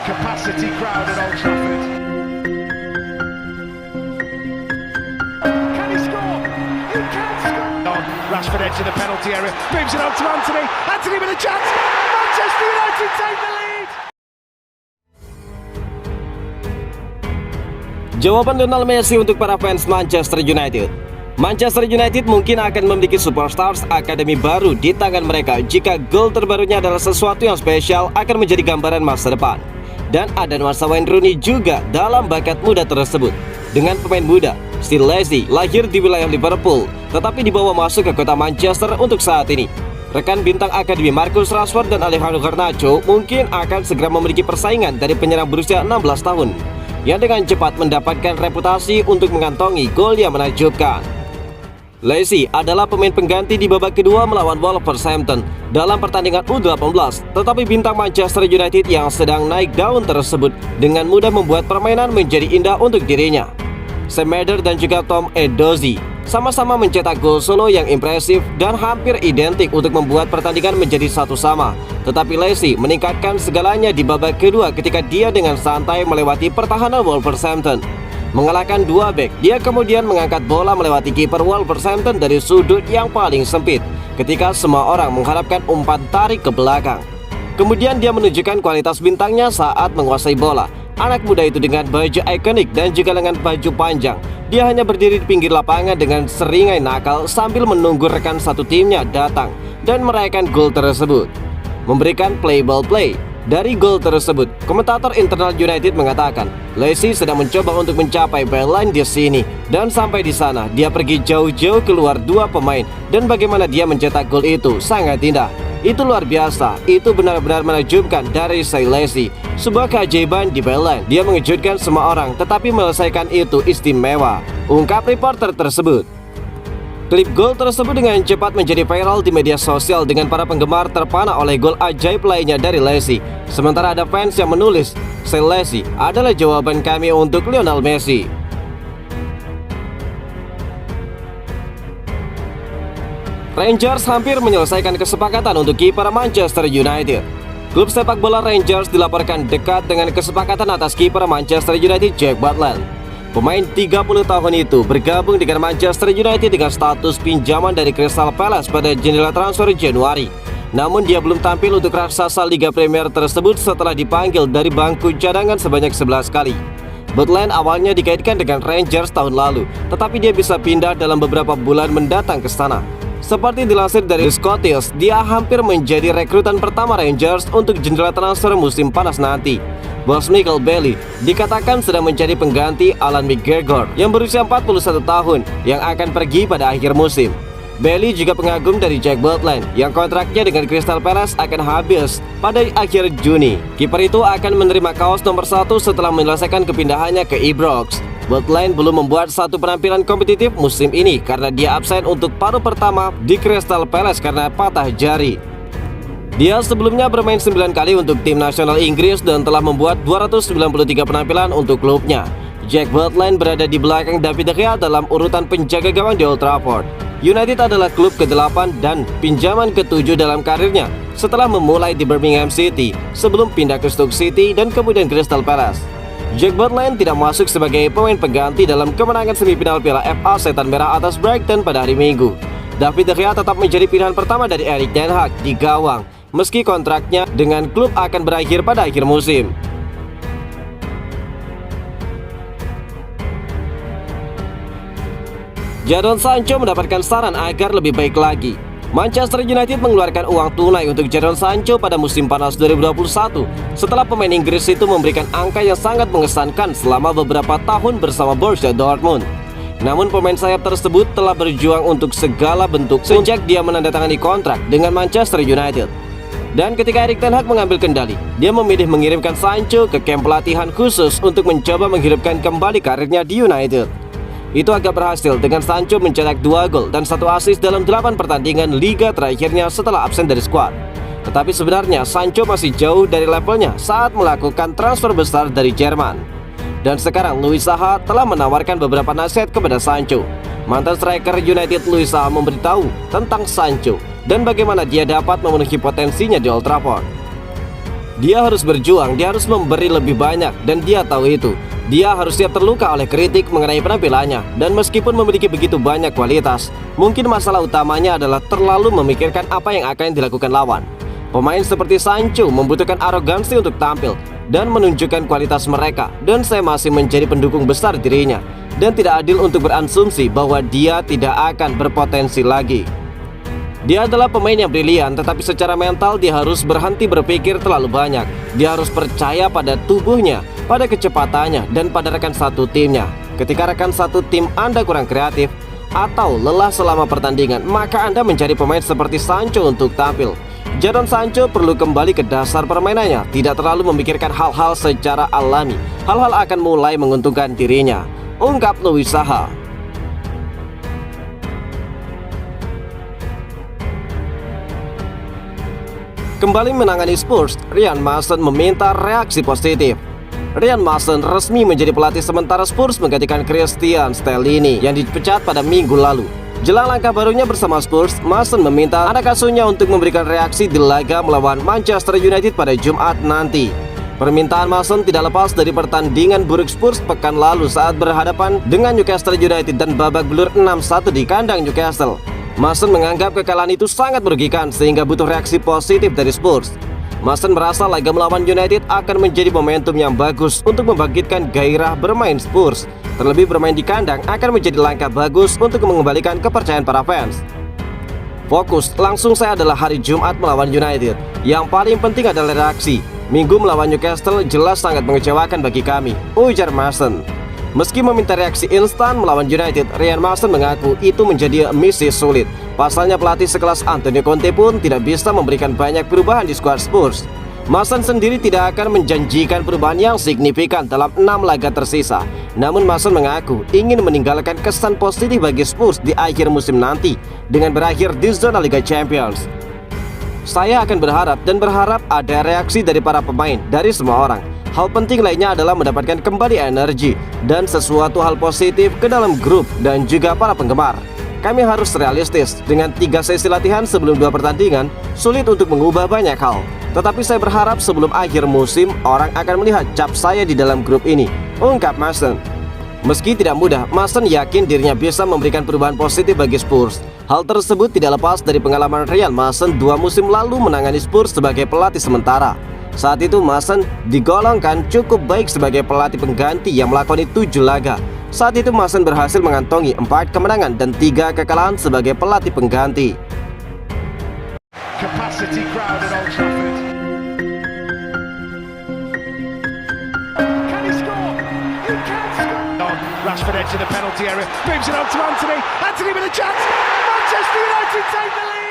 capacity crowd at Old Trafford. Can he score? He can score! Rashford edge of the penalty area, moves it on to Anthony. Anthony with a chance. Manchester United take the lead. Jawaban Lionel Messi untuk para fans Manchester United. Manchester United mungkin akan memiliki superstars akademi baru di tangan mereka jika gol terbarunya adalah sesuatu yang spesial akan menjadi gambaran masa depan. Dan ada nuansa Wayne Rooney juga dalam bakat muda tersebut. Dengan pemain muda, Still Lacy lahir di wilayah Liverpool, tetapi dibawa masuk ke kota Manchester untuk saat ini. Rekan bintang akademi Marcus Rashford dan Alejandro Garnacho mungkin akan segera memiliki persaingan dari penyerang berusia 16 tahun yang dengan cepat mendapatkan reputasi untuk mengantongi gol yang menakjubkan. Lacy adalah pemain pengganti di babak kedua melawan Wolverhampton dalam pertandingan U18, tetapi bintang Manchester United yang sedang naik daun tersebut dengan mudah membuat permainan menjadi indah untuk dirinya. Sam Mader dan juga Tom Edozie sama-sama mencetak gol solo yang impresif dan hampir identik untuk membuat pertandingan menjadi satu sama. Tetapi Lacy meningkatkan segalanya di babak kedua ketika dia dengan santai melewati pertahanan Wolverhampton. Mengalahkan dua bek, dia kemudian mengangkat bola melewati kiper Wolverhampton dari sudut yang paling sempit ketika semua orang mengharapkan umpan tarik ke belakang. Kemudian dia menunjukkan kualitas bintangnya saat menguasai bola. Anak muda itu dengan baju ikonik dan juga dengan baju panjang, dia hanya berdiri di pinggir lapangan dengan seringai nakal sambil menunggu rekan satu timnya datang dan merayakan gol tersebut. Memberikan play-by-play dari gol tersebut, komentator internal United mengatakan, Lacy sedang mencoba untuk mencapai byline di sini dan sampai di sana dia pergi jauh-jauh keluar dua pemain dan bagaimana dia mencetak gol itu sangat indah. Itu luar biasa, itu benar-benar menakjubkan dari Say Lacy. Sebuah keajaiban di byline. Dia mengejutkan semua orang tetapi menyelesaikan itu istimewa, ungkap reporter tersebut. Klip gol tersebut dengan cepat menjadi viral di media sosial dengan para penggemar terpana oleh gol ajaib lainnya dari Lacy. Sementara ada fans yang menulis, Say Lacy adalah jawaban kami untuk Lionel Messi. Rangers hampir menyelesaikan kesepakatan untuk kiper Manchester United. Klub sepak bola Rangers dilaporkan dekat dengan kesepakatan atas kiper Manchester United Jack Butland. Pemain 30 tahun itu bergabung dengan Manchester United dengan status pinjaman dari Crystal Palace pada jendela transfer Januari. Namun dia belum tampil untuk raksasa Liga Premier tersebut setelah dipanggil dari bangku cadangan sebanyak 11 kali. Butland awalnya dikaitkan dengan Rangers tahun lalu, tetapi dia bisa pindah dalam beberapa bulan mendatang ke sana. Seperti dilansir dari Scottish, dia hampir menjadi rekrutan pertama Rangers untuk jendela transfer musim panas nanti. Bos Michael Bailey dikatakan sedang mencari pengganti Alan McGregor yang berusia 41 tahun yang akan pergi pada akhir musim. Bailey juga pengagum dari Jack Butland yang kontraknya dengan Crystal Palace akan habis pada akhir Juni. Kiper itu akan menerima kaos nomor 1 setelah menyelesaikan kepindahannya ke Ibrox. Butland belum membuat satu penampilan kompetitif musim ini karena dia absen untuk paruh pertama di Crystal Palace karena patah jari. Dia sebelumnya bermain 9 kali untuk tim nasional Inggris dan telah membuat 293 penampilan untuk klubnya. Jack Butland berada di belakang David De Gea dalam urutan penjaga gawang di Old Trafford. United adalah klub ke-8 dan pinjaman ke-7 dalam karirnya setelah memulai di Birmingham City sebelum pindah ke Stoke City dan kemudian Crystal Palace. Jack Butland tidak masuk sebagai pemain pengganti dalam kemenangan semifinal Piala FA Setan Merah atas Brighton pada hari Minggu. David De Gea tetap menjadi pilihan pertama dari Erik ten Hag di gawang, meski kontraknya dengan klub akan berakhir pada akhir musim. Jadon Sancho mendapatkan saran agar lebih baik lagi. Manchester United mengeluarkan uang tunai untuk Jadon Sancho pada musim panas 2021 setelah pemain Inggris itu memberikan angka yang sangat mengesankan selama beberapa tahun bersama Borussia Dortmund. Namun pemain sayap tersebut telah berjuang untuk segala bentuk sejak dia menandatangani kontrak dengan Manchester United. Dan ketika Erik ten Hag mengambil kendali, dia memilih mengirimkan Sancho ke kamp pelatihan khusus untuk mencoba menghidupkan kembali karirnya di United. Itu agak berhasil dengan Sancho mencetak 2 gol dan 1 assist dalam 8 pertandingan liga terakhirnya setelah absen dari skuad. Tetapi sebenarnya Sancho masih jauh dari levelnya saat melakukan transfer besar dari Jerman. Dan sekarang Louis Saha telah menawarkan beberapa nasihat kepada Sancho. Mantan striker United Louis Saha memberitahu tentang Sancho dan bagaimana dia dapat memenuhi potensinya di Old Trafford. Dia harus berjuang, dia harus memberi lebih banyak, dan dia tahu itu. Dia harus siap terluka oleh kritik mengenai penampilannya, dan meskipun memiliki begitu banyak kualitas, mungkin masalah utamanya adalah terlalu memikirkan apa yang akan dilakukan lawan. Pemain seperti Sancho membutuhkan arogansi untuk tampil dan menunjukkan kualitas mereka, dan saya masih menjadi pendukung besar dirinya, dan tidak adil untuk berasumsi bahwa dia tidak akan berpotensi lagi. Dia adalah pemain yang brilian, tetapi secara mental dia harus berhenti berpikir terlalu banyak. Dia harus percaya pada tubuhnya, pada kecepatannya, dan pada rekan satu timnya. Ketika rekan satu tim Anda kurang kreatif atau lelah selama pertandingan, maka Anda mencari pemain seperti Sancho untuk tampil. Jadon Sancho perlu kembali ke dasar permainannya, tidak terlalu memikirkan hal-hal secara alami. Hal-hal akan mulai menguntungkan dirinya, ungkap Louis Saha. Kembali menangani Spurs, Ryan Mason meminta reaksi positif. Ryan Mason resmi menjadi pelatih sementara Spurs menggantikan Christian Stellini yang dipecat pada minggu lalu. Jelang langkah barunya bersama Spurs, Mason meminta anak asuhnya untuk memberikan reaksi di laga melawan Manchester United pada Jumat nanti. Permintaan Mason tidak lepas dari pertandingan buruk Spurs pekan lalu saat berhadapan dengan Newcastle United dan babak belur 6-1 di kandang Newcastle. Mason menganggap kekalahan itu sangat merugikan sehingga butuh reaksi positif dari Spurs. Mason merasa laga melawan United akan menjadi momentum yang bagus untuk membangkitkan gairah bermain Spurs. Terlebih bermain di kandang akan menjadi langkah bagus untuk mengembalikan kepercayaan para fans. Fokus langsung saya adalah hari Jumat melawan United. Yang paling penting adalah reaksi. Minggu melawan Newcastle jelas sangat mengecewakan bagi kami, ujar Mason. Meski meminta reaksi instan melawan United, Ryan Mason mengaku itu menjadi misi sulit. Pasalnya pelatih sekelas Antonio Conte pun tidak bisa memberikan banyak perubahan di skuad Spurs. Mason sendiri tidak akan menjanjikan perubahan yang signifikan dalam 6 laga tersisa. Namun Mason mengaku ingin meninggalkan kesan positif bagi Spurs di akhir musim nanti dengan berakhir di zona Liga Champions. Saya akan berharap ada reaksi dari para pemain, dari semua orang. Hal penting lainnya adalah mendapatkan kembali energi dan sesuatu hal positif ke dalam grup dan juga para penggemar. Kami harus realistis, dengan 3 sesi latihan sebelum 2 pertandingan, sulit untuk mengubah banyak hal. Tetapi saya berharap sebelum akhir musim, orang akan melihat cap saya di dalam grup ini, ungkap Mason. Meski tidak mudah, Mason yakin dirinya bisa memberikan perubahan positif bagi Spurs. Hal tersebut tidak lepas dari pengalaman Ryan Mason 2 musim lalu menangani Spurs sebagai pelatih sementara. Saat itu Mason digolongkan cukup baik sebagai pelatih pengganti yang melakoni 7 laga. Saat itu Mason berhasil mengantongi 4 kemenangan dan 3 kekalahan sebagai pelatih pengganti. Capacity crowd at Old Trafford. Can he score? He can score. Rashford edge of the penalty area, moves it on to Anthony. Anthony with a chance. Manchester United take the lead.